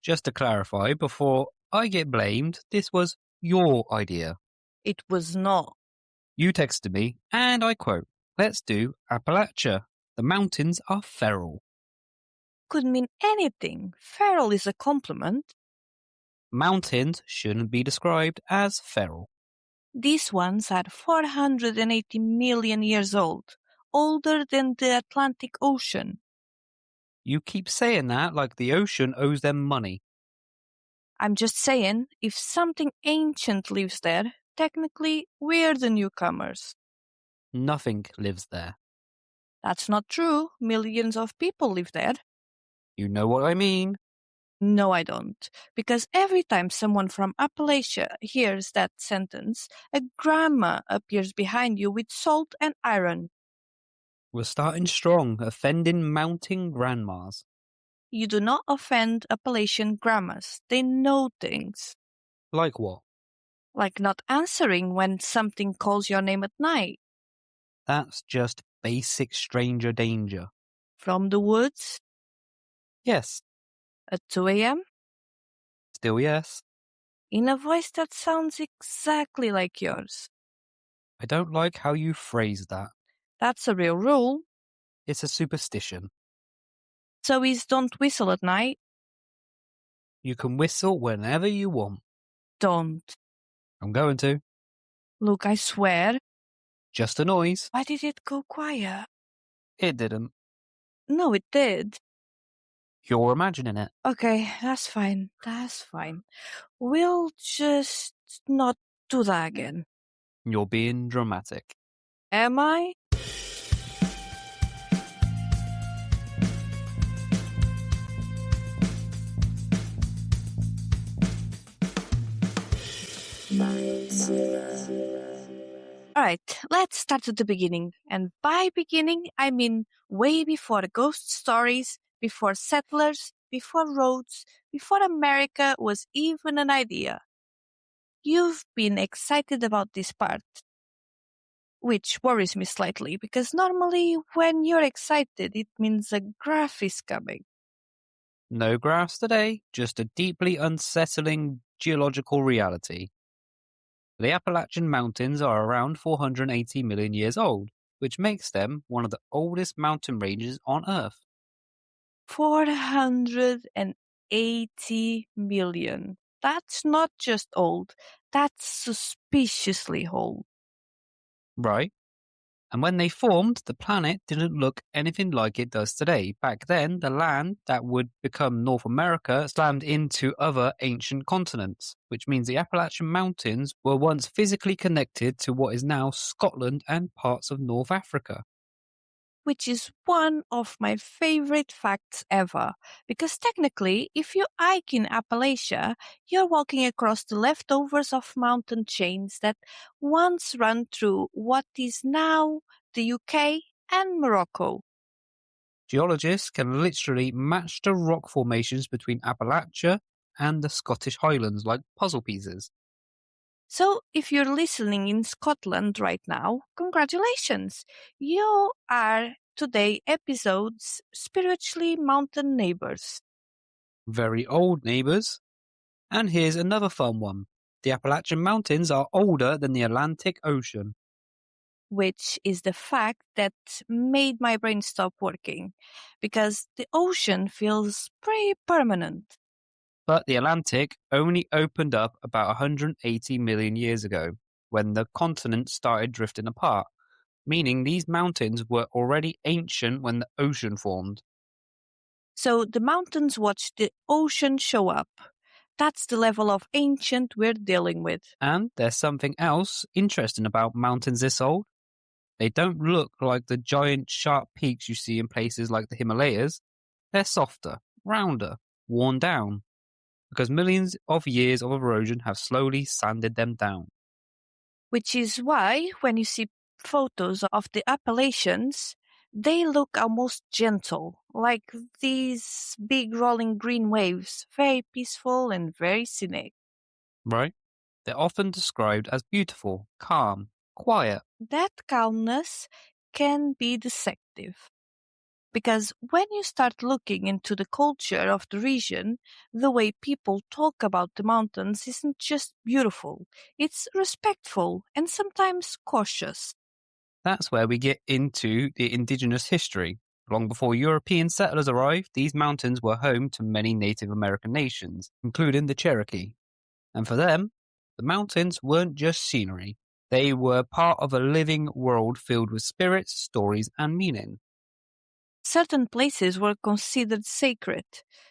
Just to clarify, before I get blamed, this was your idea. It was not. You texted me, and I quote, "Let's do Appalachia. The mountains are feral." Could mean anything. Feral is a compliment. Mountains shouldn't be described as feral. These ones are 480 million years old, older than the Atlantic Ocean. You keep saying that like the ocean owes them money. I'm just saying, if something ancient lives there, technically we're the newcomers. Nothing lives there. That's not true. Millions of people live there. You know what I mean? No, I don't. Because every time someone from Appalachia hears that sentence, a grandma appears behind you with salt and iron. We're starting strong, offending mountain grandmas. You do not offend Appalachian grandmas. They know things. Like what? Like not answering when something calls your name at night. That's just basic stranger danger. From the woods? Yes. At 2 a.m.? Still yes. In a voice that sounds exactly like yours. I don't like how you phrase that. That's a real rule. It's a superstition. So is don't whistle at night? You can whistle whenever you want. Don't. I'm going to. Look, I swear. Just a noise. Why did it go quiet? It didn't. No, it did. You're imagining it. Okay, that's fine. That's fine. We'll just not do that again. You're being dramatic. Am I? Alright, let's start at the beginning. And by beginning, I mean way before ghost stories, before settlers, before roads, before America was even an idea. You've been excited about this part, which worries me slightly, because normally when you're excited, it means a graph is coming. No graphs today, just a deeply unsettling geological reality. The Appalachian Mountains are around 480 million years old, which makes them one of the oldest mountain ranges on Earth. 480 million. That's not just old, that's suspiciously old. Right. And when they formed, the planet didn't look anything like it does today. Back then, the land that would become North America slammed into other ancient continents, which means the Appalachian Mountains were once physically connected to what is now Scotland and parts of North Africa. Which is one of my favorite facts ever. Because technically, if you hike in Appalachia, you're walking across the leftovers of mountain chains that once ran through what is now the UK and Morocco. Geologists can literally match the rock formations between Appalachia and the Scottish Highlands like puzzle pieces. So, if you're listening in Scotland right now, congratulations! You are today episode's spiritually mountain neighbors. Very old neighbours. And here's another fun one. The Appalachian Mountains are older than the Atlantic Ocean. Which is the fact that made my brain stop working, because the ocean feels pretty permanent. But the Atlantic only opened up about 180 million years ago, when the continents started drifting apart, meaning these mountains were already ancient when the ocean formed. So the mountains watch the ocean show up. That's the level of ancient we're dealing with. And there's something else interesting about mountains this old. They don't look like the giant sharp peaks you see in places like the Himalayas. They're softer, rounder, worn down, because millions of years of erosion have slowly sanded them down. Which is why, when you see photos of the Appalachians, they look almost gentle, like these big rolling green waves, very peaceful and very scenic. Right? They're often described as beautiful, calm, quiet. That calmness can be deceptive. because when you start looking into the culture of the region, the way people talk about the mountains isn't just beautiful, it's respectful and sometimes cautious. That's where we get into the indigenous history. Long before European settlers arrived, these mountains were home to many Native American nations, including the Cherokee. And for them, the mountains weren't just scenery. They were part of a living world filled with spirits, stories, and meaning. Certain places were considered sacred,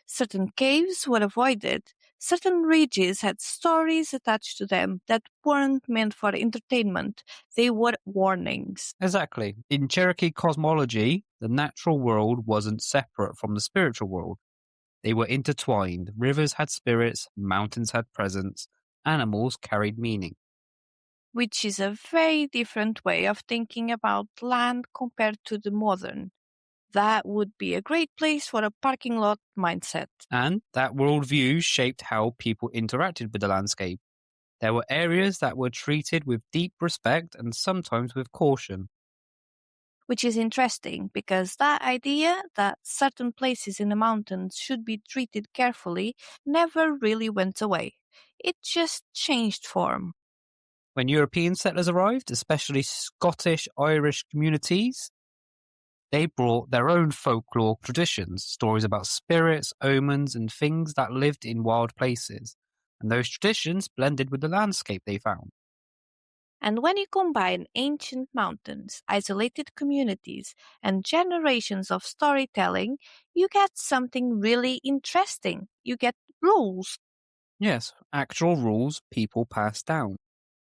certain caves were avoided, certain ridges had stories attached to them that weren't meant for entertainment, they were warnings. Exactly. In Cherokee cosmology, the natural world wasn't separate from the spiritual world. They were intertwined. Rivers had spirits, mountains had presence, animals carried meaning. Which is a very different way of thinking about land compared to the modern. That would be a great place for a parking lot mindset. And that worldview shaped how people interacted with the landscape. There were areas that were treated with deep respect and sometimes with caution. Which is interesting because that idea that certain places in the mountains should be treated carefully never really went away. It just changed form. When European settlers arrived, especially Scottish Irish communities, they brought their own folklore traditions, stories about spirits, omens, and things that lived in wild places. And those traditions blended with the landscape they found. And when you combine ancient mountains, isolated communities, and generations of storytelling, you get something really interesting. You get rules. Yes, actual rules people pass down.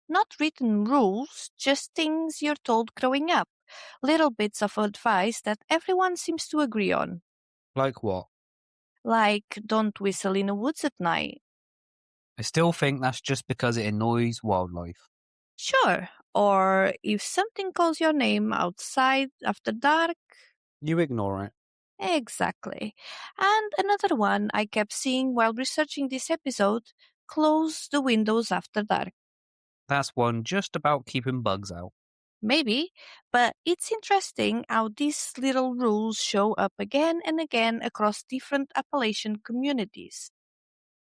Not written rules, just things you're told growing up. Little bits of advice that everyone seems to agree on. Like what? Like, don't whistle in the woods at night. I still think that's just because it annoys wildlife. Sure. Or if something calls your name outside after dark. You ignore it. Exactly. And another one I kept seeing while researching this episode, close the windows after dark. That's one just about keeping bugs out. Maybe, but it's interesting how these little rules show up again and again across different Appalachian communities.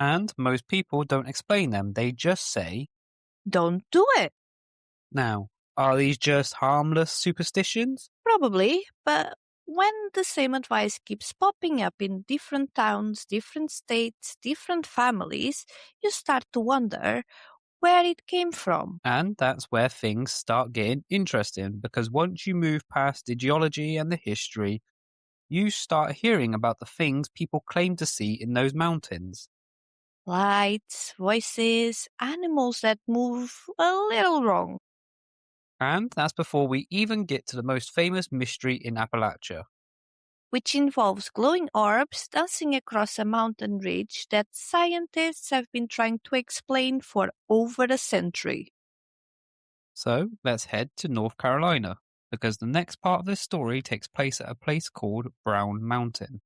And most people don't explain them, they just say, Don't do it. now, are these just harmless superstitions? Probably, but when the same advice keeps popping up in different towns, different states, different families, you start to wonder where it came from. And that's where things start getting interesting because once you move past the geology and the history, you start hearing about the things people claim to see in those mountains. Lights, voices, animals that move a little wrong. And that's before we even get to the most famous mystery in Appalachia. Which involves glowing orbs dancing across a mountain ridge that scientists have been trying to explain for over a century. So let's head to North Carolina because the next part of this story takes place at a place called Brown Mountain.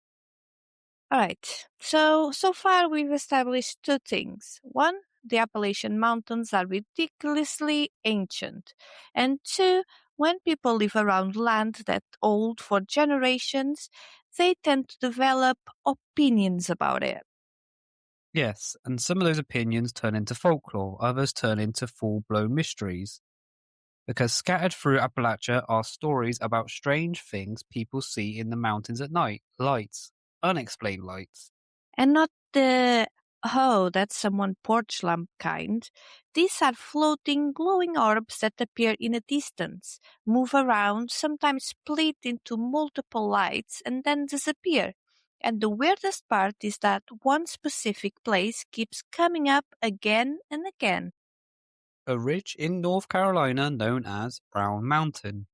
Alright, so far we've established two things. One, the Appalachian Mountains are ridiculously ancient. And two, when people live around land that's old for generations, they tend to develop opinions about it. Yes, and some of those opinions turn into folklore, others turn into full blown mysteries. Because scattered through Appalachia are stories about strange things people see in the mountains at night, lights, unexplained lights. And not the, oh, that's someone porch lamp kind. These are floating, glowing orbs that appear in a distance, move around, sometimes split into multiple lights, and then disappear. And the weirdest part is that one specific place keeps coming up again and again. A ridge in North Carolina known as Brown Mountain.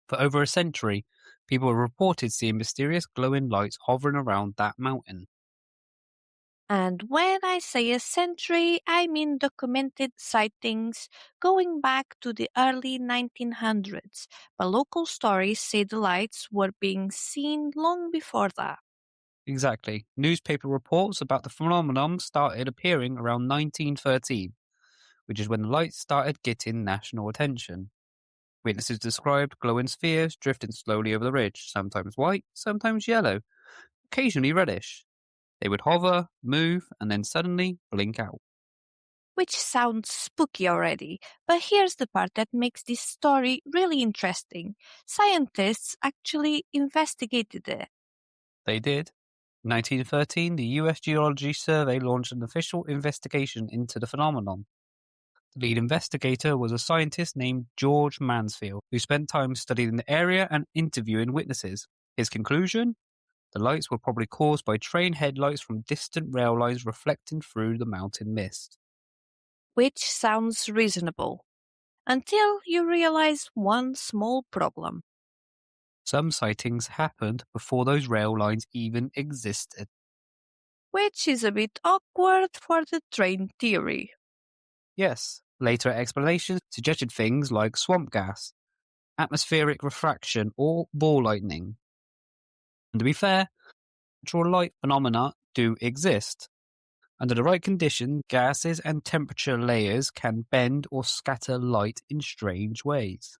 For over a century, people have reported seeing mysterious glowing lights hovering around that mountain. And when I say a century, I mean documented sightings going back to the early 1900s, but local stories say the lights were being seen long before that. Exactly. Newspaper reports about the phenomenon started appearing around 1913, which is when the lights started getting national attention. Witnesses described glowing spheres drifting slowly over the ridge, sometimes white, sometimes yellow, occasionally reddish. They would hover, move, and then suddenly blink out. Which sounds spooky already, but here's the part that makes this story really interesting. Scientists actually investigated it. They did. In 1913, the US Geology Survey launched an official investigation into the phenomenon. The lead investigator was a scientist named George Mansfield, who spent time studying the area and interviewing witnesses. His conclusion? The lights were probably caused by train headlights from distant rail lines reflecting through the mountain mist. Which sounds reasonable. Until you realize one small problem. Some sightings happened before those rail lines even existed. Which is a bit awkward for the train theory. Yes, later explanations suggested things like swamp gas, atmospheric refraction, or ball lightning. And to be fair, natural light phenomena do exist. Under the right conditions, gases and temperature layers can bend or scatter light in strange ways.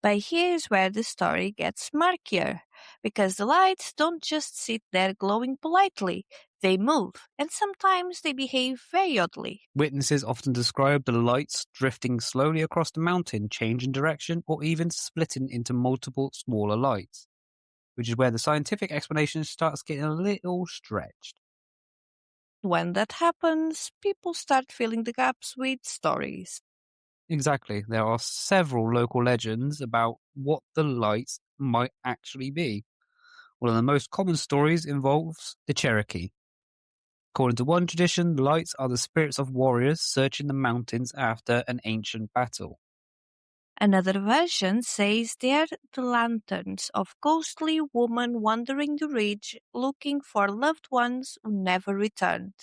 But here's where the story gets murkier, because the lights don't just sit there glowing politely, they move, and sometimes they behave very oddly. Witnesses often describe the lights drifting slowly across the mountain, changing direction, or even splitting into multiple smaller lights, which is where the scientific explanation starts getting a little stretched. When that happens, people start filling the gaps with stories. Exactly. There are several local legends about what the lights might actually be. One of the most common stories involves the Cherokee. According to one tradition, the lights are the spirits of warriors searching the mountains after an ancient battle. Another version says they're the lanterns of ghostly women wandering the ridge looking for loved ones who never returned,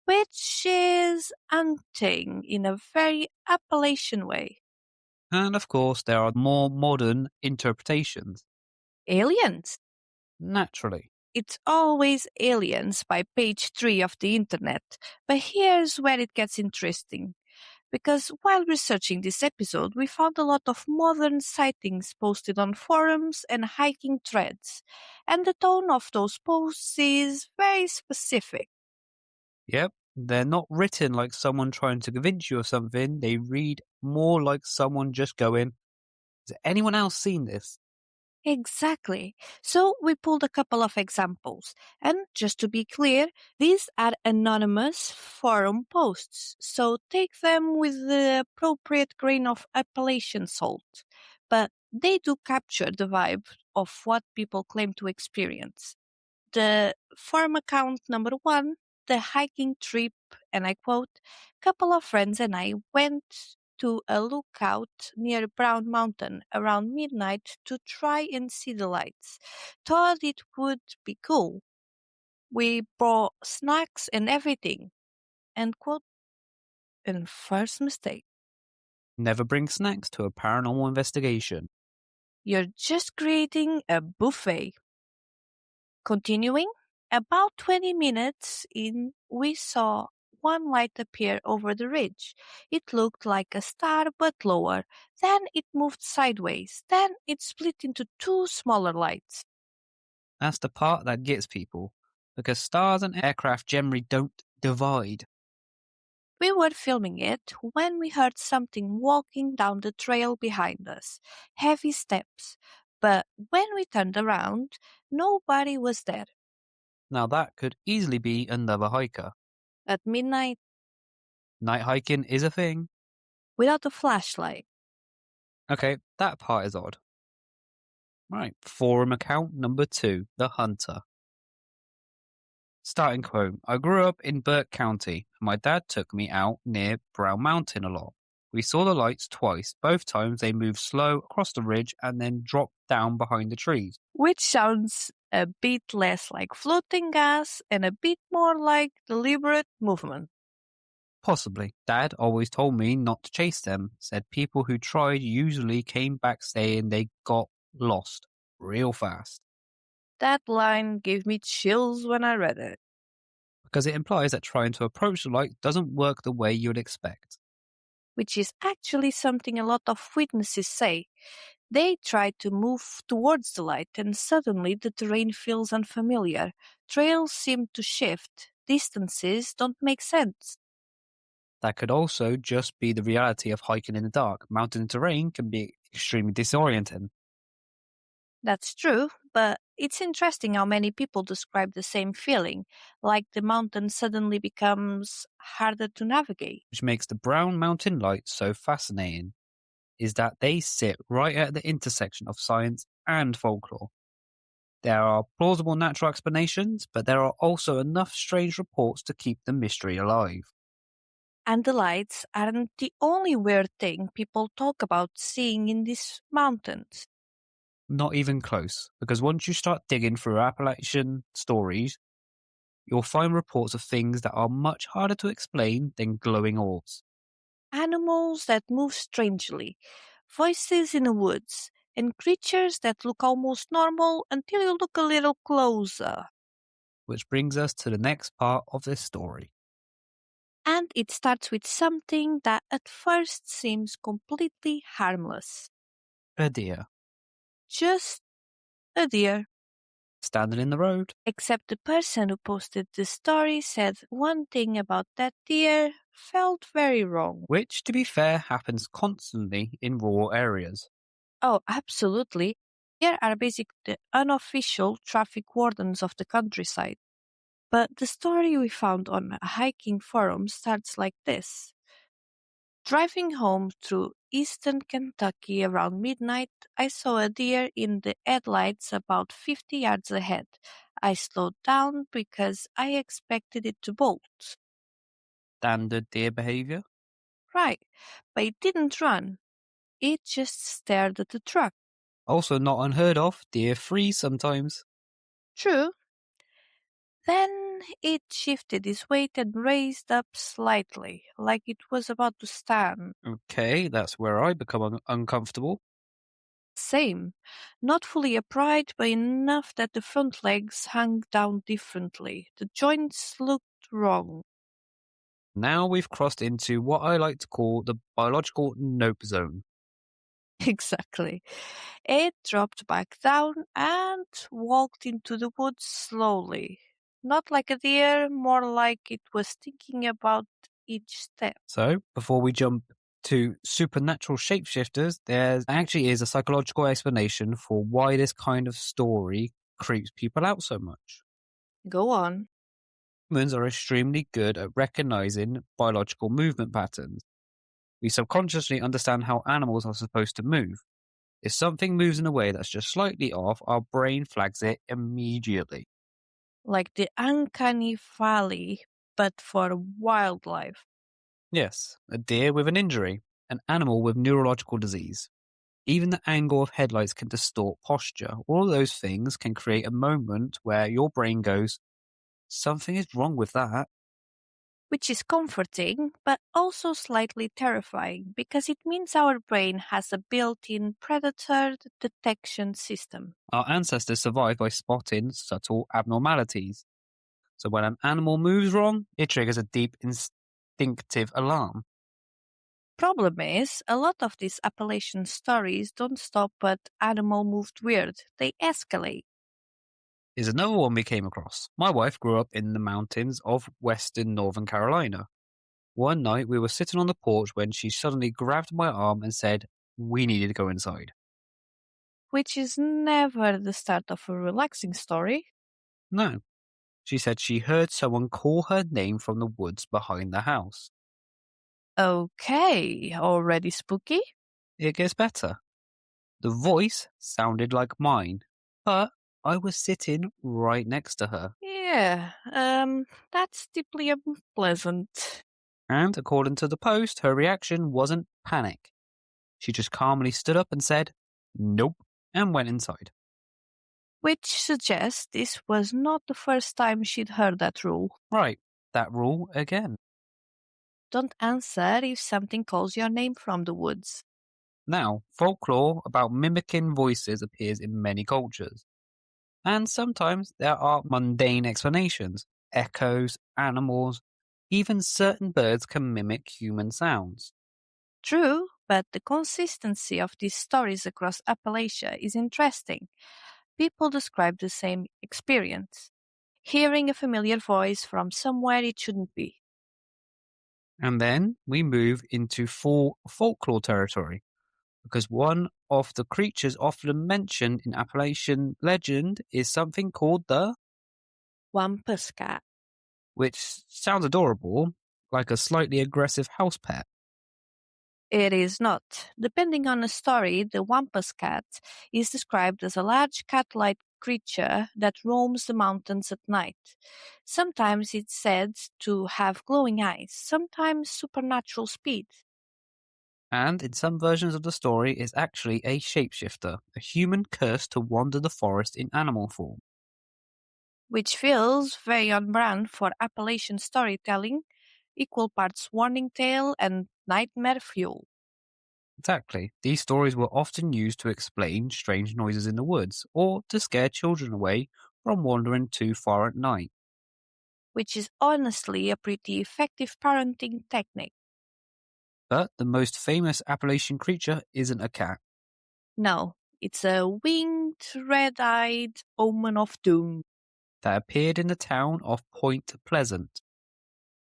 which is haunting in a very Appalachian way. And of course, there are more modern interpretations. Aliens? Naturally. It's always aliens by page 3 of the internet, but here's where it gets interesting. Because while researching this episode, we found a lot of modern sightings posted on forums and hiking threads, and the tone of those posts is very specific. Yep, they're not written like someone trying to convince you of something. They read more like someone just going, has anyone else seen this? Exactly. So we pulled a couple of examples. And just to be clear, these are anonymous forum posts. So take them with the appropriate grain of Appalachian salt. But they do capture the vibe of what people claim to experience. The forum account number 1, the hiking trip, and I quote, couple of friends and I went to a lookout near Brown Mountain around midnight to try and see the lights. Thought it would be cool. We brought snacks and everything. End quote. And first mistake. Never bring snacks to a paranormal investigation. You're just creating a buffet. Continuing, about 20 minutes in, we saw one light appear over the ridge. It looked like a star but lower. Then it moved sideways. Then it split into two smaller lights. That's the part that gets people, because stars and aircraft generally don't divide. We were filming it when we heard something walking down the trail behind us. Heavy steps. But when we turned around, nobody was there. Now that could easily be another hiker. At midnight, Night hiking is a thing. without a flashlight. Okay, that part is odd. Right, forum account number 2, The Hunter. Starting quote, I grew up in Burke County, and my dad took me out near Brown Mountain a lot. We saw the lights twice. Both times they moved slow across the ridge and then dropped down behind the trees. Which sounds a bit less like floating gas and a bit more like deliberate movement. Possibly. Dad always told me not to chase them, said people who tried usually came back saying they got lost real fast. That line gave me chills when I read it. Because it implies that trying to approach the light doesn't work the way you'd expect. which is actually something a lot of witnesses say. They try to move towards the light, and suddenly the terrain feels unfamiliar. Trails seem to shift. Distances don't make sense. That could also just be the reality of hiking in the dark. Mountain terrain can be extremely disorienting, That's true, but it's interesting how many people describe the same feeling, like the mountain suddenly becomes harder to navigate. which makes the Brown Mountain Lights so fascinating, is that they sit right at the intersection of science and folklore. There are plausible natural explanations, but there are also enough strange reports to keep the mystery alive. And the lights aren't the only weird thing people talk about seeing in these mountains. Not even close, because once you start digging through Appalachian stories, you'll find reports of things that are much harder to explain than glowing orbs, Animals that move strangely, voices in the woods, and creatures that look almost normal until you look a little closer. which brings us to the next part of this story. And it starts with something that at first seems completely harmless. A deer, Just a deer. standing in the road, Except the person who posted the story said one thing about that deer felt very wrong. which, to be fair, happens constantly in rural areas. Oh, absolutely. Deer are basically the unofficial traffic wardens of the countryside. But the story we found on a hiking forum starts like this. Driving home through eastern Kentucky around midnight, I saw a deer in the headlights about 50 yards ahead. I slowed down because I expected it to bolt. Standard deer behavior. Right, but it didn't run. It just stared at the truck. Also not unheard of, deer freeze sometimes. True. Then it shifted its weight and raised up slightly, like it was about to stand. Okay, that's where I become uncomfortable. Same. Not fully upright, but enough that the front legs hung down differently. The joints looked wrong. Now we've crossed into what I like to call the biological nope zone. Exactly. It dropped back down and walked into the woods slowly. Not like a deer, more like it was thinking about each step. So, before we jump to supernatural shapeshifters, there actually is a psychological explanation for why this kind of story creeps people out so much. Go on. Humans are extremely good at recognizing biological movement patterns. We subconsciously understand how animals are supposed to move. If something moves in a way that's just slightly off, our brain flags it immediately. Like the uncanny valley, but for wildlife. Yes, a deer with an injury, an animal with neurological disease. Even the angle of headlights can distort posture. All of those things can create a moment where your brain goes, something is wrong with that. Which is comforting, but also slightly terrifying because it means our brain has a built in predator detection system. Our ancestors survived by spotting subtle abnormalities. So when an animal moves wrong, it triggers a deep instinctive alarm. Problem is, a lot of these Appalachian stories don't stop at animal moved weird, they escalate. Is another one we came across. My wife grew up in the mountains of western Northern Carolina. One night we were sitting on the porch when she suddenly grabbed my arm and said, we needed to go inside. Which is never the start of a relaxing story. No. She said she heard someone call her name from the woods behind the house. Okay, already spooky? It gets better. The voice sounded like mine, but I was sitting right next to her. Yeah, that's deeply unpleasant. And according to the post, her reaction wasn't panic. She just calmly stood up and said, nope, and went inside. Which suggests this was not the first time she'd heard that rule. Right, that rule again. Don't answer if something calls your name from the woods. Now, folklore about mimicking voices appears in many cultures. And sometimes there are mundane explanations. Echoes, animals, even certain birds can mimic human sounds. True, but the consistency of these stories across Appalachia is interesting. People describe the same experience, hearing a familiar voice from somewhere it shouldn't be, And then we move into full folklore territory because one of the creatures often mentioned in Appalachian legend is something called the, Wampus cat, which sounds adorable, like a slightly aggressive house pet. it is not. Depending on the story, the Wampus cat is described as a large cat-like creature that roams the mountains at night. Sometimes it's said to have glowing eyes, sometimes supernatural speed, And in some versions of the story is actually a shapeshifter, a human cursed to wander the forest in animal form. which feels very on brand for Appalachian storytelling, equal parts warning tale and nightmare fuel. Exactly. These stories were often used to explain strange noises in the woods or to scare children away from wandering too far at night. Which is honestly a pretty effective parenting technique. But the most famous Appalachian creature isn't a cat. No, it's a winged, red-eyed omen of doom, That appeared in the town of Point Pleasant.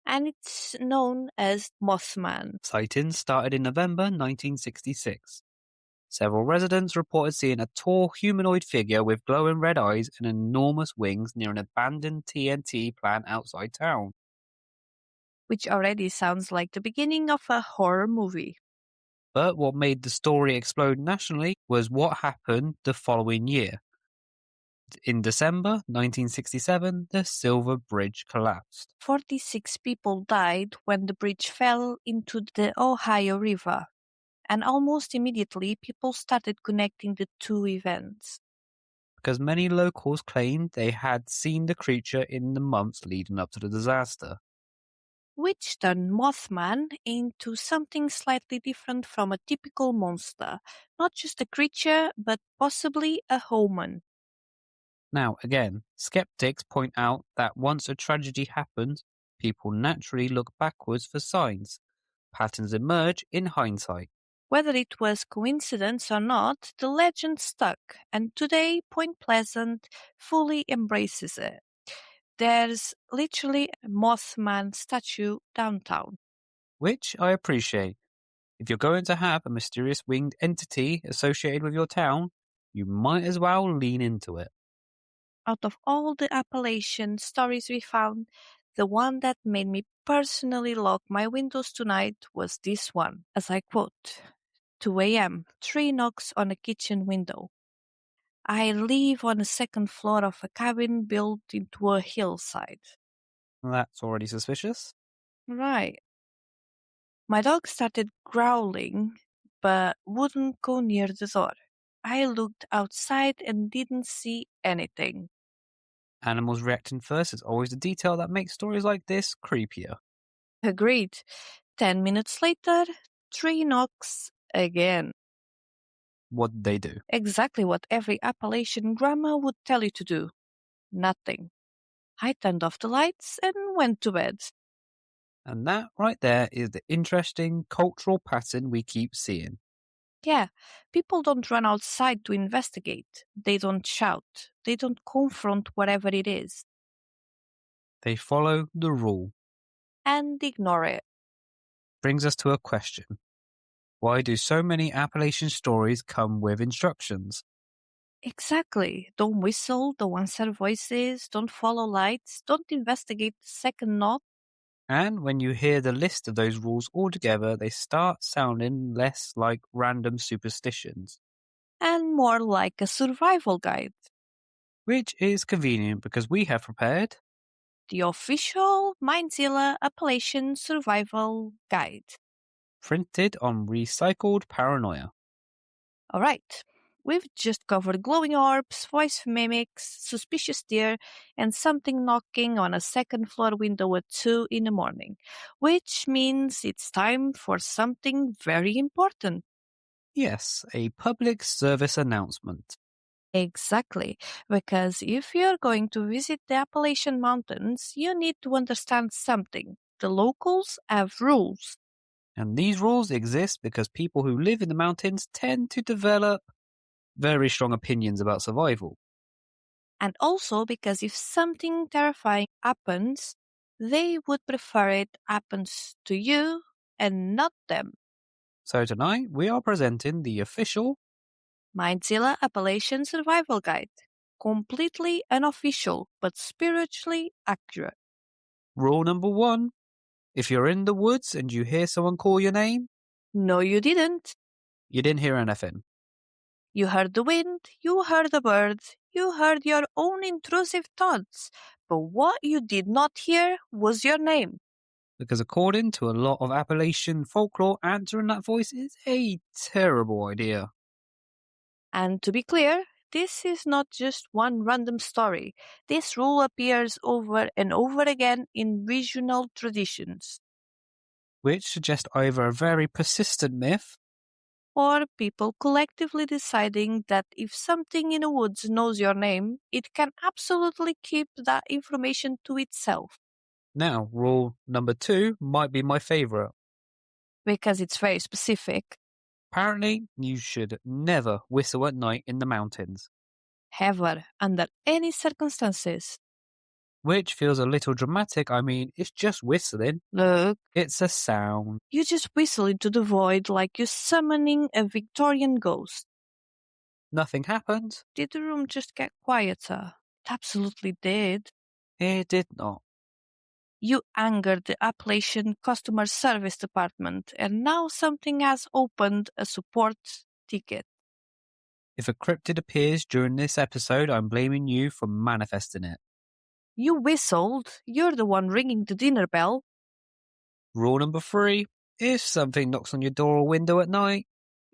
and it's known as Mothman, Sightings started in November 1966. Several residents reported seeing a tall humanoid figure with glowing red eyes and enormous wings near an abandoned TNT plant outside town. which already sounds like the beginning of a horror movie. But what made the story explode nationally was what happened the following year. In December 1967, the Silver Bridge collapsed. 46 people died when the bridge fell into the Ohio River, and almost immediately people started connecting the two events. Because many locals claimed they had seen the creature in the months leading up to the disaster. Which turned Mothman into something slightly different from a typical monster, not just a creature, but possibly a omen. Now, again, skeptics point out that once a tragedy happens, people naturally look backwards for signs. Patterns emerge in hindsight, Whether it was coincidence or not, the legend stuck, and today Point Pleasant fully embraces it. There's literally a Mothman statue downtown. which I appreciate. If you're going to have a mysterious winged entity associated with your town, you might as well lean into it. Out of all the Appalachian stories we found, the one that made me personally lock my windows tonight was this one, as I quote, 2 a.m., 3 knocks on a kitchen window. I live on the second floor of a cabin built into a hillside. That's already suspicious. Right. My dog started growling, but wouldn't go near the door. I looked outside and didn't see anything. Animals reacting first is always the detail that makes stories like this creepier. Agreed. 10 minutes later, 3 knocks again. What did they do? Exactly what every Appalachian grandma would tell you to do. Nothing. I turned off the lights and went to bed. And that right there is the interesting cultural pattern we keep seeing. Yeah, people don't run outside to investigate. They don't shout. They don't confront whatever it is They follow the rule. and ignore it. Brings us to a question. Why do so many Appalachian stories come with instructions? Exactly. Don't whistle, don't answer voices, don't follow lights, don't investigate the second knock, And when you hear the list of those rules all together, they start sounding less like random superstitions. and more like a survival guide. Which is convenient because we have prepared. The official Mindzilla Appalachian Survival Guide. Printed on recycled paranoia. Alright, we've just covered glowing orbs, voice mimics, suspicious deer, and something knocking on a second floor window at 2 in the morning, which means it's time for something very important. Yes, a public service announcement. Exactly, because if you're going to visit the Appalachian Mountains, you need to understand something. The locals have rules. And these rules exist because people who live in the mountains tend to develop very strong opinions about survival. And also because if something terrifying happens, they would prefer it happens to you and not them. So tonight we are presenting the official Mindzilla Appalachian Survival Guide. Completely unofficial, but spiritually accurate. rule number 1. If you're in the woods and you hear someone call your name, No, you didn't. you didn't hear anything. You heard the wind, you heard the birds, you heard your own intrusive thoughts, but what you did not hear was your name. Because according to a lot of Appalachian folklore, answering that voice is a terrible idea. And to be clear, this is not just one random story. This rule appears over and over again in regional traditions. Which suggests either a very persistent myth Or people collectively deciding that if something in the woods knows your name, it can absolutely keep that information to itself. Now, rule number 2 might be my favourite. Because it's very specific. Apparently, you should never whistle at night in the mountains. Ever, under any circumstances. Which feels a little dramatic. I mean, it's just whistling. Look, It's a sound. you just whistle into the void like you're summoning a Victorian ghost. Nothing happened. Did the room just get quieter? It absolutely did. It did not. You angered the Appalachian Customer Service Department, and now something has opened a support ticket. If a cryptid appears during this episode, I'm blaming you for manifesting it. You whistled. You're the one ringing the dinner bell. Rule number 3. If something knocks on your door or window at night,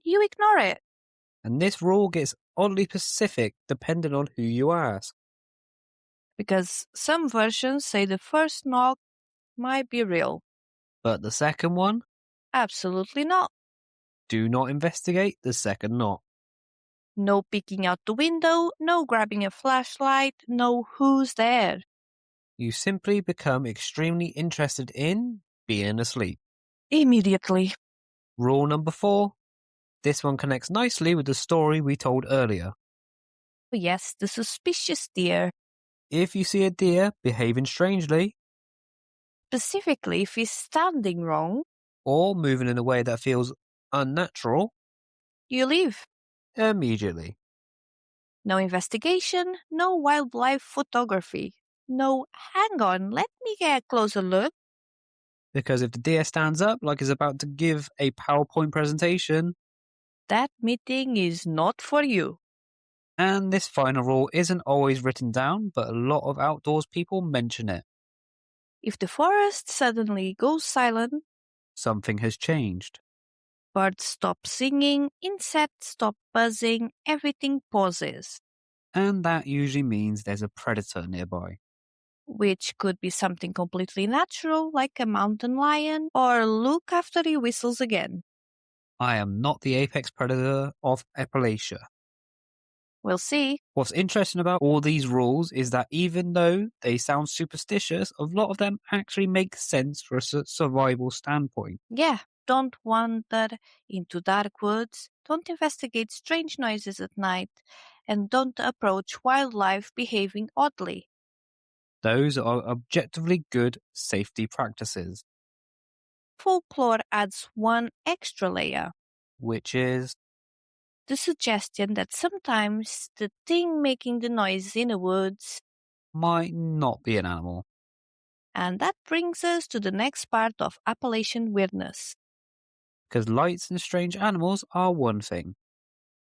You ignore it. and this rule gets oddly specific depending on who you ask. Because some versions say the first knock might be real. But the second one, Absolutely not. do not investigate the second knock. No peeking out the window, no grabbing a flashlight, no who's there. You simply become extremely interested in being asleep. Immediately. Rule number 4. This one connects nicely with the story we told earlier. Yes, the suspicious deer. If you see a deer behaving strangely Specifically, if he's standing wrong, or moving in a way that feels unnatural, you leave. immediately. No investigation, no wildlife photography. No, hang on, let me get a closer look. Because if the deer stands up like it's about to give a PowerPoint presentation, That meeting is not for you. and this final rule isn't always written down, but a lot of outdoors people mention it. If the forest suddenly goes silent, Something has changed. birds stop singing, insects stop buzzing, everything pauses. And that usually means there's a predator nearby. Which could be something completely natural, like a mountain lion, or look after he whistles again. I am not the apex predator of Appalachia. We'll see. What's interesting about all these rules is that even though they sound superstitious, a lot of them actually make sense for a survival standpoint. Yeah, don't wander into dark woods, don't investigate strange noises at night, and don't approach wildlife behaving oddly. Those are objectively good safety practices, Folklore adds one extra layer. which is The suggestion that sometimes the thing making the noise in the woods. might not be an animal. And that brings us to the next part of Appalachian weirdness. Because lights and strange animals are one thing.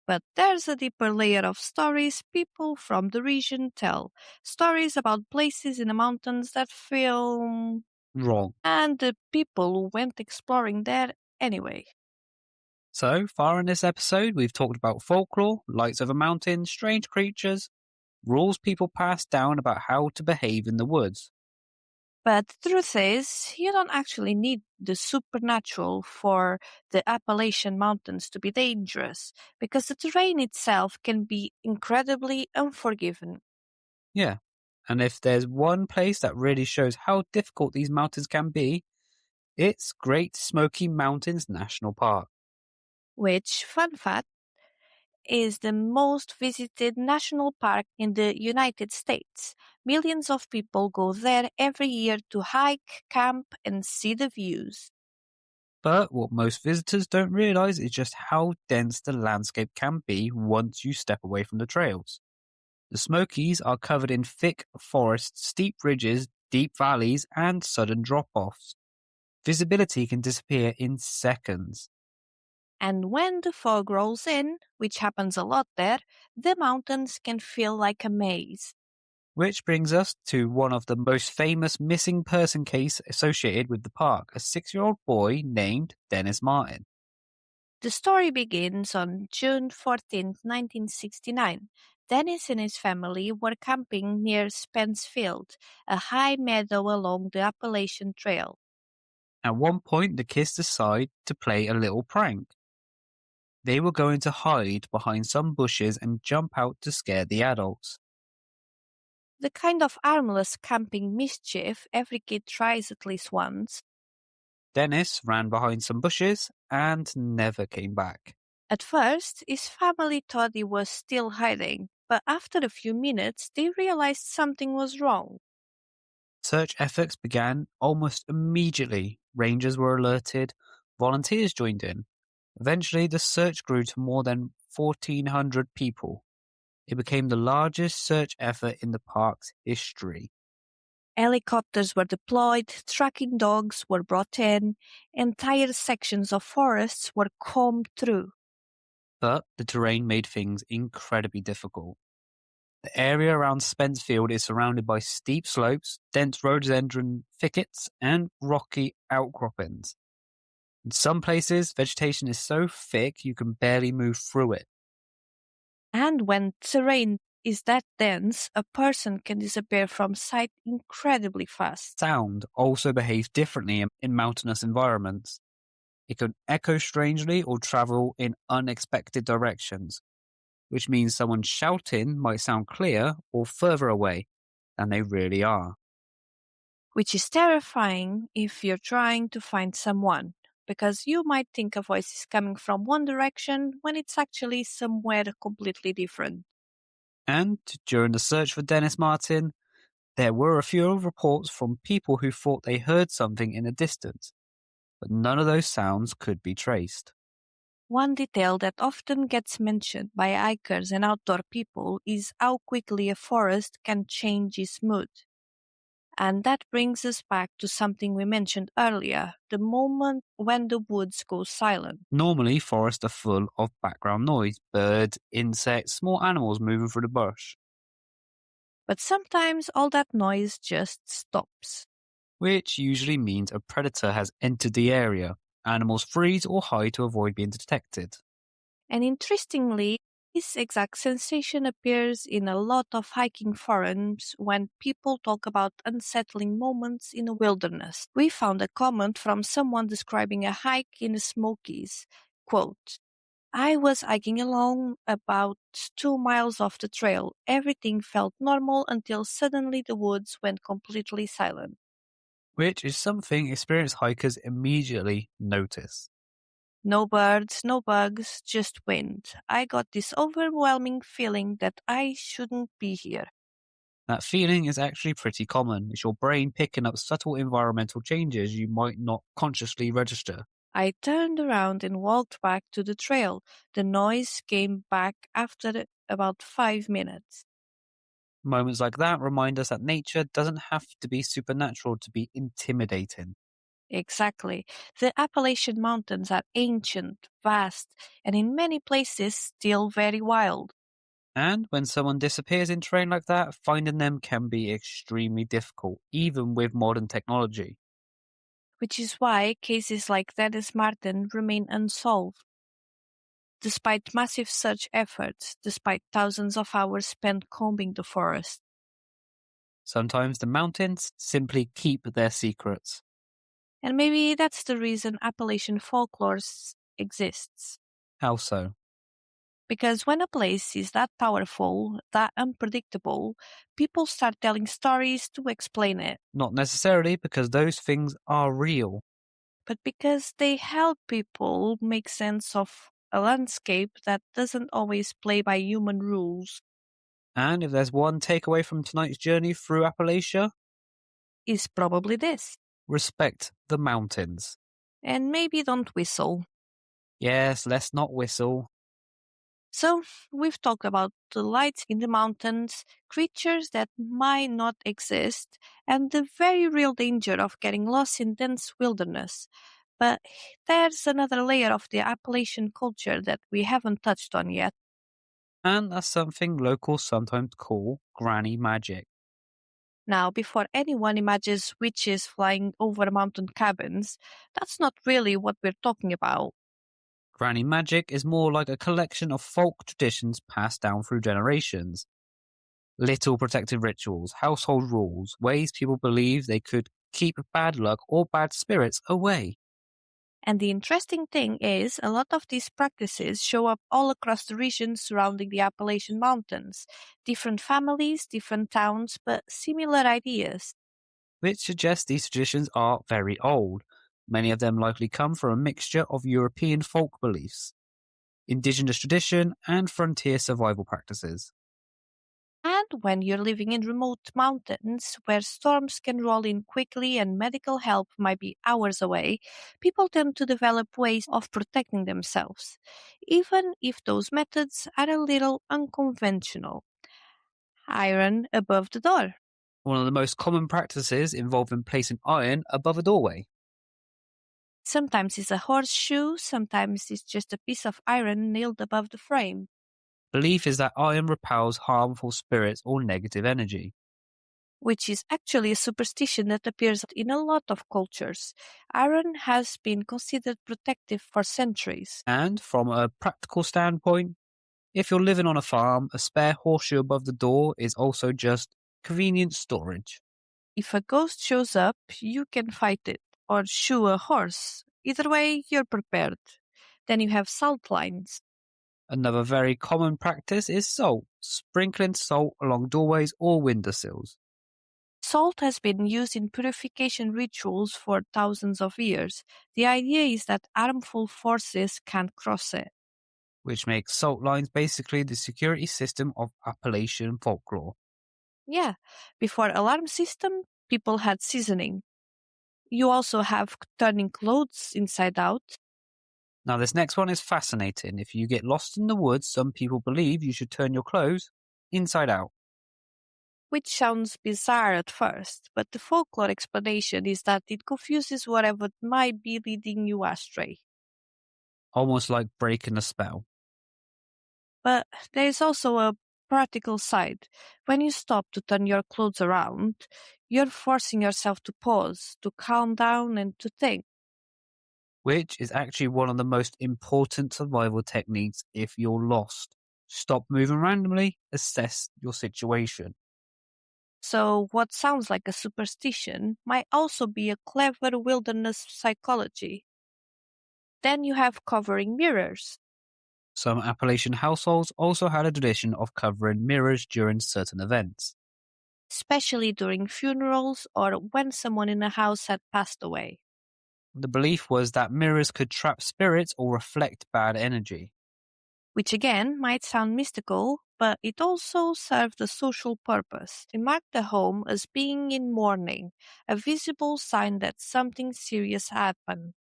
But there's a deeper layer of stories people from the region tell. Stories about places in the mountains that feel. Wrong. And the people who went exploring there anyway. So far in this episode, we've talked about folklore, lights over mountains, strange creatures, rules people pass down about how to behave in the woods. But the truth is, you don't actually need the supernatural for the Appalachian Mountains to be dangerous, because the terrain itself can be incredibly unforgiving. Yeah. And if there's one place that really shows how difficult these mountains can be, It's Great Smoky Mountains National Park. which, fun fact, is the most visited national park in the United States. Millions of people go there every year to hike, camp, and see the views. But what most visitors don't realize is just how dense the landscape can be once you step away from the trails. The Smokies are covered in thick forests, steep ridges, deep valleys, and sudden drop-offs. Visibility can disappear in seconds. And when the fog rolls in, which happens a lot there, the mountains can feel like a maze. Which brings us to one of the most famous missing person case associated with the park, a 6-year-old boy named Dennis Martin. The story begins on June 14, 1969. Dennis and his family were camping near Spence Field, a high meadow along the Appalachian Trail. At one point, the kids decide to play a little prank. They were going to hide behind some bushes and jump out to scare the adults. The kind of harmless camping mischief every kid tries at least once. Dennis ran behind some bushes and never came back. At first, his family thought he was still hiding, but after a few minutes, they realized something was wrong. Search efforts began almost immediately. Rangers were alerted, volunteers joined in. Eventually, the search grew to more than 1,400 people. It became the largest search effort in the park's history. Helicopters were deployed, tracking dogs were brought in, entire sections of forests were combed through. But the terrain made things incredibly difficult. The area around Spencefield is surrounded by steep slopes, dense rhododendron thickets, and rocky outcroppings. In some places, vegetation is so thick you can barely move through it. And when terrain is that dense, a person can disappear from sight incredibly fast. Sound also behaves differently in mountainous environments. It can echo strangely or travel in unexpected directions, which means someone shouting might sound clear or further away than they really are. Which is terrifying if you're trying to find someone, because you might think a voice is coming from one direction when it's actually somewhere completely different. And during the search for Dennis Martin, there were a few reports from people who thought they heard something in the distance, but none of those sounds could be traced. One detail that often gets mentioned by hikers and outdoor people is how quickly a forest can change its mood. And that brings us back to something we mentioned earlier, the moment when the woods go silent. Normally, forests are full of background noise, birds, insects, small animals moving through the bush, But sometimes all that noise just stops. which usually means a predator has entered the area. Animals freeze or hide to avoid being detected. And interestingly, this exact sensation appears in a lot of hiking forums when people talk about unsettling moments in the wilderness. We found a comment from someone describing a hike in the Smokies. Quote, I was hiking along about 2 miles off the trail. Everything felt normal until suddenly the woods went completely silent. Which is something experienced hikers immediately notice. No birds, no bugs, just wind. I got this overwhelming feeling that I shouldn't be here. That feeling is actually pretty common. It's your brain picking up subtle environmental changes you might not consciously register. I turned around and walked back to the trail. The noise came back after about 5 minutes. Moments like that remind us that nature doesn't have to be supernatural to be intimidating. Exactly. The Appalachian Mountains are ancient, vast, and in many places still very wild. And when someone disappears in terrain like that, finding them can be extremely difficult, even with modern technology. Which is why cases like Dennis Martin remain unsolved. Despite massive search efforts, despite thousands of hours spent combing the forest. Sometimes the mountains simply keep their secrets. And maybe that's the reason Appalachian folklore exists. How so? Because when a place is that powerful, that unpredictable, people start telling stories to explain it. Not necessarily because those things are real. but because they help people make sense of a landscape that doesn't always play by human rules. And if there's one takeaway from tonight's journey through Appalachia, Is probably this. respect the mountains. And maybe don't whistle. Yes, let's not whistle. So, we've talked about the lights in the mountains, creatures that might not exist, and the very real danger of getting lost in dense wilderness. But there's another layer of the Appalachian culture that we haven't touched on yet. And that's something locals sometimes call granny magic. Now, before anyone imagines witches flying over mountain cabins, that's not really what we're talking about. Granny magic is more like a collection of folk traditions passed down through generations. Little protective rituals, household rules, ways people believe they could keep bad luck or bad spirits away. And the interesting thing is, a lot of these practices show up all across the region surrounding the Appalachian Mountains. Different families, different towns, but similar ideas. Which suggests these traditions are very old. Many of them likely come from a mixture of European folk beliefs, indigenous tradition, and frontier survival practices. And when you're living in remote mountains where storms can roll in quickly and medical help might be hours away, people tend to develop ways of protecting themselves, even if those methods are a little unconventional. Iron above the door. One of the most common practices involving placing iron above a doorway. Sometimes it's a horseshoe, sometimes it's just a piece of iron nailed above the frame. Belief is that iron repels harmful spirits or negative energy. Which is actually a superstition that appears in a lot of cultures. Iron has been considered protective for centuries. And from a practical standpoint, if you're living on a farm, a spare horseshoe above the door is also just convenient storage. If a ghost shows up, you can fight it or shoe a horse. Either way, you're prepared. Then you have salt lines. Another very common practice is salt, sprinkling salt along doorways or windowsills, Salt has been used in purification rituals for thousands of years. The idea is that harmful forces can't cross it. which makes salt lines basically the security system of Appalachian folklore. Yeah, before alarm system, people had seasoning. You also have turning clothes inside out, Now, this next one is fascinating. If you get lost in the woods, some people believe you should turn your clothes inside out, which sounds bizarre at first, but the folklore explanation is that it confuses whatever might be leading you astray. almost like breaking a spell. But there is also a practical side. When you stop to turn your clothes around, you're forcing yourself to pause, to calm down, and to think. Which is actually one of the most important survival techniques if you're lost. Stop moving randomly, assess your situation. So, what sounds like a superstition might also be a clever wilderness psychology. Then you have covering mirrors. Some Appalachian households also had a tradition of covering mirrors during certain events, Especially during funerals or when someone in a house had passed away, the belief was that mirrors could trap spirits or reflect bad energy, which again might sound mystical, but it also served a social purpose. It marked the home as being in mourning, a visible sign that something serious happened.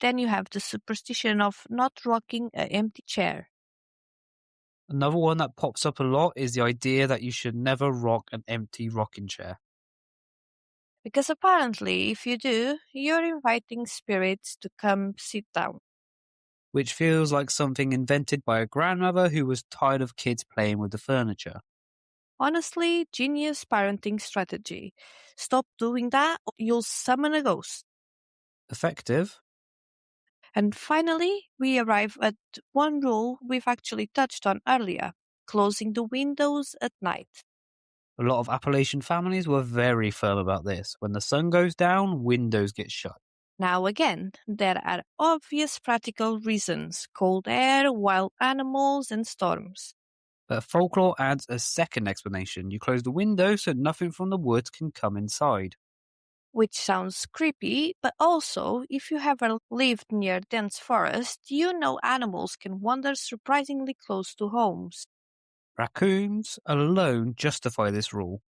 Then you have the superstition of not rocking an empty chair. Another one that pops up a lot is the idea that you should never rock an empty rocking chair, Because apparently, if you do, you're inviting spirits to come sit down. which feels like something invented by a grandmother who was tired of kids playing with the furniture. Honestly, genius parenting strategy. Stop doing that, or you'll summon a ghost. Effective? And finally, we arrive at one rule we've actually touched on earlier, closing the windows at night. A lot of Appalachian families were very firm about this. When the sun goes down, windows get shut. Now, again, there are obvious practical reasons cold air, wild animals, and storms. But folklore adds a second explanation. You close the window so nothing from the woods can come inside. which sounds creepy, but also, if you have lived near dense forest, you know animals can wander surprisingly close to homes. Raccoons alone justify this rule.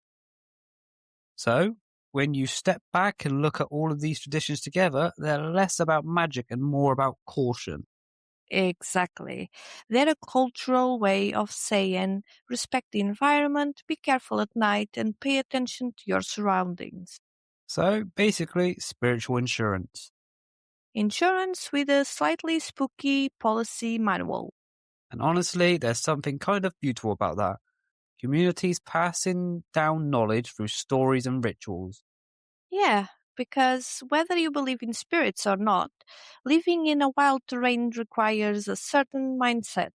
So, when you step back and look at all of these traditions together, they're less about magic and more about caution. Exactly. They're a cultural way of saying respect the environment, be careful at night, and pay attention to your surroundings. So, basically, spiritual insurance. Insurance with a slightly spooky policy manual. And honestly, there's something kind of beautiful about that. Communities passing down knowledge through stories and rituals. Yeah, because whether you believe in spirits or not, living in a wild terrain requires a certain mindset.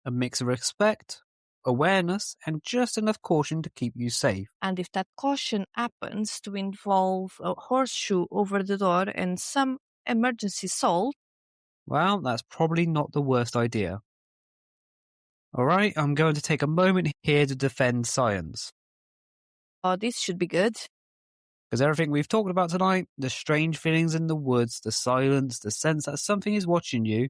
A mix of respect, awareness, and just enough caution to keep you safe. And if that caution happens to involve a horseshoe over the door and some emergency salt, Well, that's probably not the worst idea. Alright, I'm going to take a moment here to defend science. oh, this should be good. Because everything we've talked about tonight, the strange feelings in the woods, the silence, the sense that something is watching you,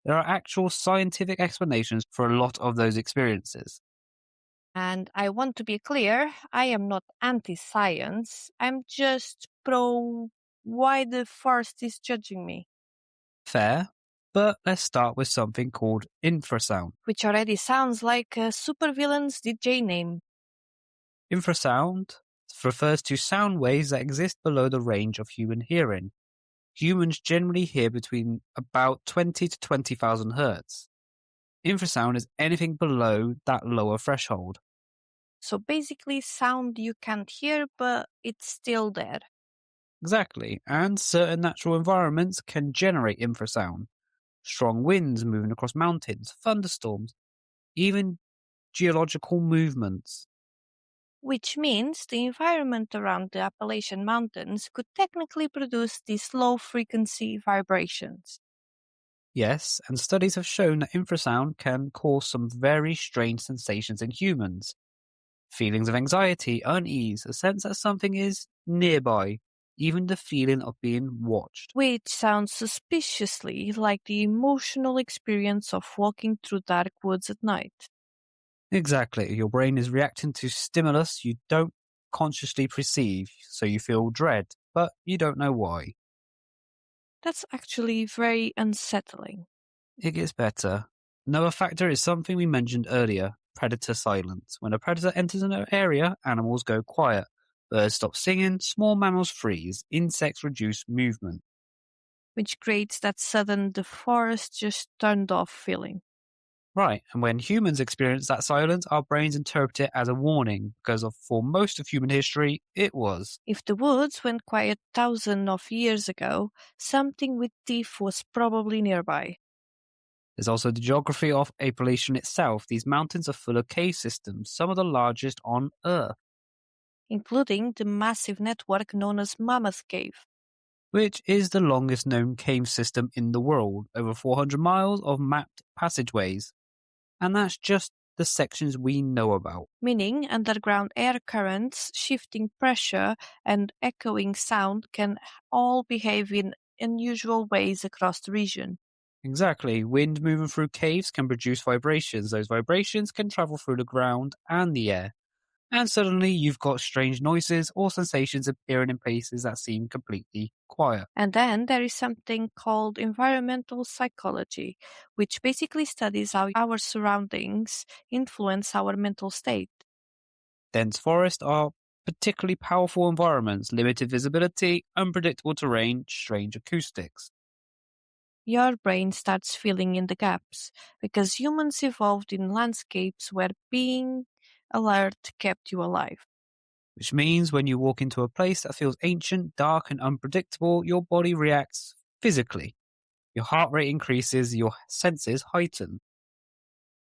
there are actual scientific explanations for a lot of those experiences. And I want to be clear, I am not anti science. I'm just pro why the forest is judging me, Fair, but let's start with something called infrasound. which already sounds like a supervillain's DJ name. Infrasound refers to sound waves that exist below the range of human hearing. Humans generally hear between about 20 to 20,000 hertz. Infrasound is anything below that lower threshold. So basically, sound you can't hear, but it's still there. Exactly, and certain natural environments can generate infrasound. Strong winds moving across mountains, thunderstorms, even geological movements. Which means the environment around the Appalachian Mountains could technically produce these low frequency vibrations. Yes, and studies have shown that infrasound can cause some very strange sensations in humans. Feelings of anxiety, unease, a sense that something is nearby, even the feeling of being watched. Which sounds suspiciously like the emotional experience of walking through dark woods at night. Exactly, your brain is reacting to stimulus you don't consciously perceive, so you feel dread, but you don't know why. That's actually very unsettling. It gets better. Another factor is something we mentioned earlier, predator silence. When a predator enters an area, animals go quiet. Birds stop singing, small mammals freeze, insects reduce movement. Which creates that sudden the forest just turned off feeling. Right, and when humans experience that silence, our brains interpret it as a warning, because for most of human history, it was. If the woods went quiet thousands of years ago, something with teeth was probably nearby. There's also the geography of Appalachian itself. These mountains are full of cave systems, some of the largest on Earth, Including the massive network known as Mammoth Cave, which is the longest known cave system in the world, over 400 miles of mapped passageways. And that's just the sections we know about. meaning underground air currents, shifting pressure, and echoing sound can all behave in unusual ways across the region. Exactly. Wind moving through caves can produce vibrations. Those vibrations can travel through the ground and the air. And suddenly you've got strange noises or sensations appearing in places that seem completely quiet. And then there is something called environmental psychology, which basically studies how our surroundings influence our mental state. Dense forests are particularly powerful environments, limited visibility, unpredictable terrain, strange acoustics. Your brain starts filling in the gaps because humans evolved in landscapes where being alert kept you alive. Which means when you walk into a place that feels ancient, dark, and unpredictable, your body reacts physically. Your heart rate increases, your senses heighten.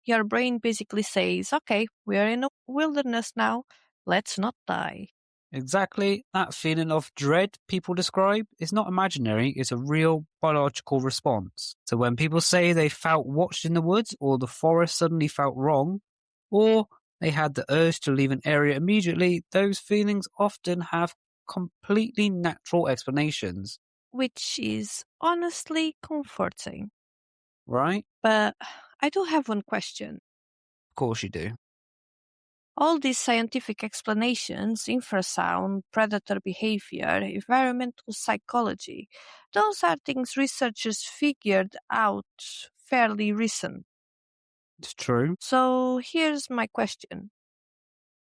Your brain basically says, okay, we're in a wilderness now, let's not die. Exactly, that feeling of dread people describe is not imaginary, it's a real biological response. So when people say they felt watched in the woods, or the forest suddenly felt wrong, or they had the urge to leave an area immediately, those feelings often have completely natural explanations, which is honestly comforting. right? But I do have one question. Of course you do. All these scientific explanations, infrasound, predator behavior, environmental psychology, those are things researchers figured out fairly recent. It's true. So here's my question.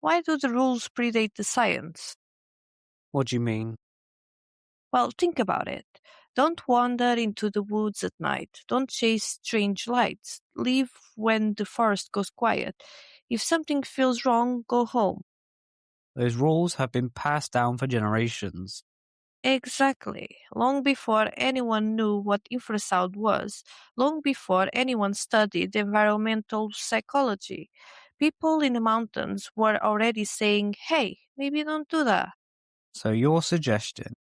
Why do the rules predate the science? What do you mean? Well, think about it. Don't wander into the woods at night. Don't chase strange lights. Leave when the forest goes quiet. If something feels wrong, go home. Those rules have been passed down for generations, Exactly. Long before anyone knew what infrasound was, long before anyone studied environmental psychology, people in the mountains were already saying, hey, maybe don't do that. so your suggestion,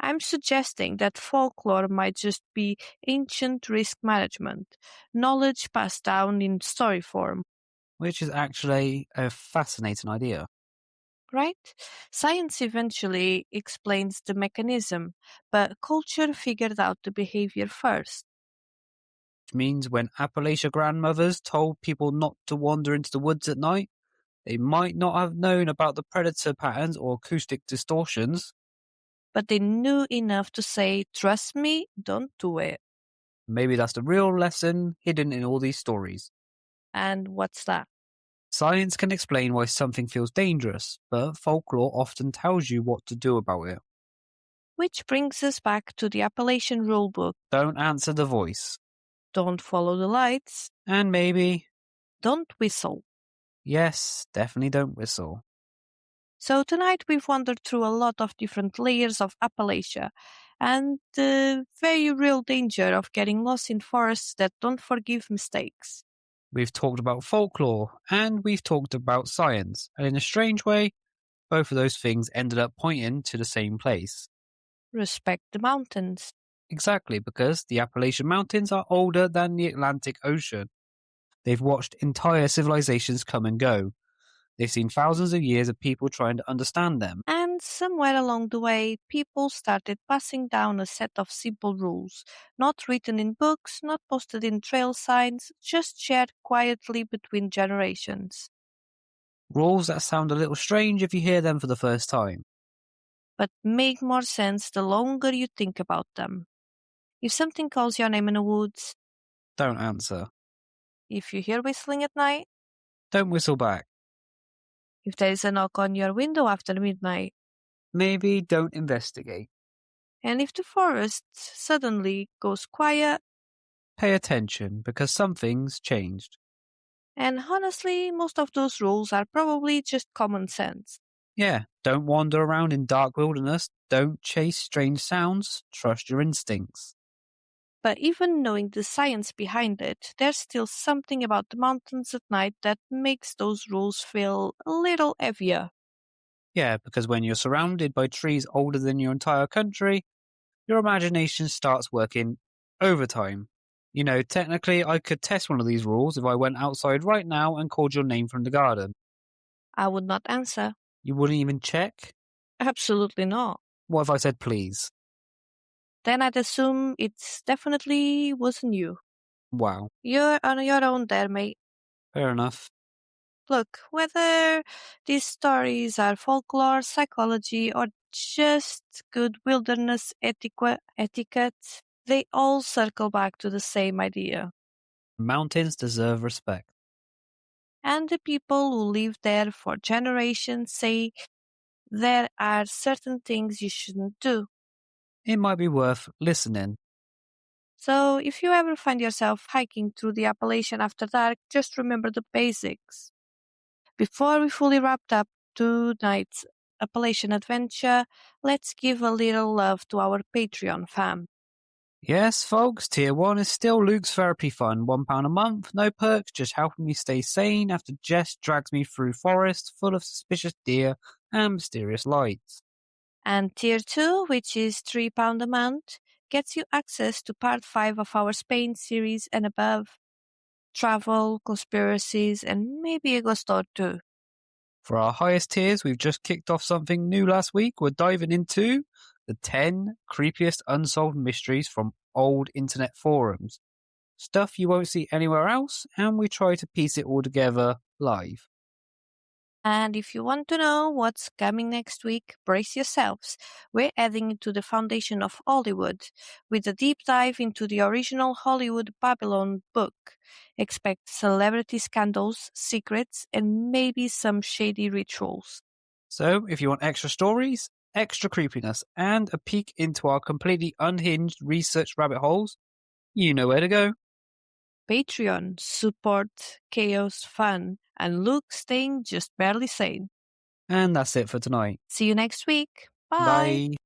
I'm suggesting that folklore might just be ancient risk management, knowledge passed down in story form, which is actually a fascinating idea, right? Science eventually explains the mechanism, but culture figured out the behavior first. which means when Appalachian grandmothers told people not to wander into the woods at night, they might not have known about the predator patterns or acoustic distortions. But they knew enough to say, trust me, don't do it. Maybe that's the real lesson hidden in all these stories. And what's that? Science can explain why something feels dangerous, but folklore often tells you what to do about it. Which brings us back to the Appalachian rulebook. Don't answer the voice. Don't follow the lights. And maybe, Don't whistle. yes, definitely don't whistle. So tonight we've wandered through a lot of different layers of Appalachia and the very real danger of getting lost in forests that don't forgive mistakes. We've talked about folklore, and we've talked about science, and in a strange way, both of those things ended up pointing to the same place. Respect the mountains. Exactly, because the Appalachian Mountains are older than the Atlantic Ocean. They've watched entire civilizations come and go. They've seen thousands of years of people trying to understand them. And somewhere along the way, people started passing down a set of simple rules, not written in books, not posted in trail signs, just shared quietly between generations. Rules that sound a little strange if you hear them for the first time. But make more sense the longer you think about them. If something calls your name in the woods, Don't answer. if you hear whistling at night, Don't whistle back. if there is a knock on your window after midnight, Maybe don't investigate. and if the forest suddenly goes quiet, Pay attention because something's changed. and honestly, most of those rules are probably just common sense. Yeah, don't wander around in dark wilderness. Don't chase strange sounds. Trust your instincts. But even knowing the science behind it, there's still something about the mountains at night that makes those rules feel a little heavier. Yeah, because when you're surrounded by trees older than your entire country, your imagination starts working overtime. You know, technically, I could test one of these rules if I went outside right now and called your name from the garden. I would not answer. You wouldn't even check? Absolutely not. What if I said please? Then I'd assume it's definitely wasn't you. Wow, You're on your own there, mate. fair enough. Look, whether these stories are folklore, psychology, or just good wilderness etiquette, they all circle back to the same idea. Mountains deserve respect. And the people who live there for generations say there are certain things you shouldn't do. It might be worth listening. So if you ever find yourself hiking through the Appalachian after dark, just remember the basics. Before we fully wrapped up tonight's Appalachian adventure, let's give a little love to our Patreon fam. Yes, folks, Tier 1 is still Luke's therapy fund. £1 a month, no perks, just helping me stay sane after Jess drags me through forests full of suspicious deer and mysterious lights. And Tier 2, which is £3 a month, gets you access to Part 5 of our Spain series and above. Travel, conspiracies, and maybe a ghost or two. For our highest tiers, we've just kicked off something new last week. We're diving into the 10 creepiest unsolved mysteries from old internet forums. Stuff you won't see anywhere else, and we try to piece it all together live. And if you want to know what's coming next week, brace yourselves. We're adding it to the foundation of Hollywood with a deep dive into the original Hollywood Babylon book. Expect celebrity scandals, secrets, and maybe some shady rituals. So, if you want extra stories, extra creepiness, and a peek into our completely unhinged research rabbit holes, you know where to go. Patreon, support, chaos, fun, and Luke staying just barely sane. And that's it for tonight. See you next week. Bye. Bye.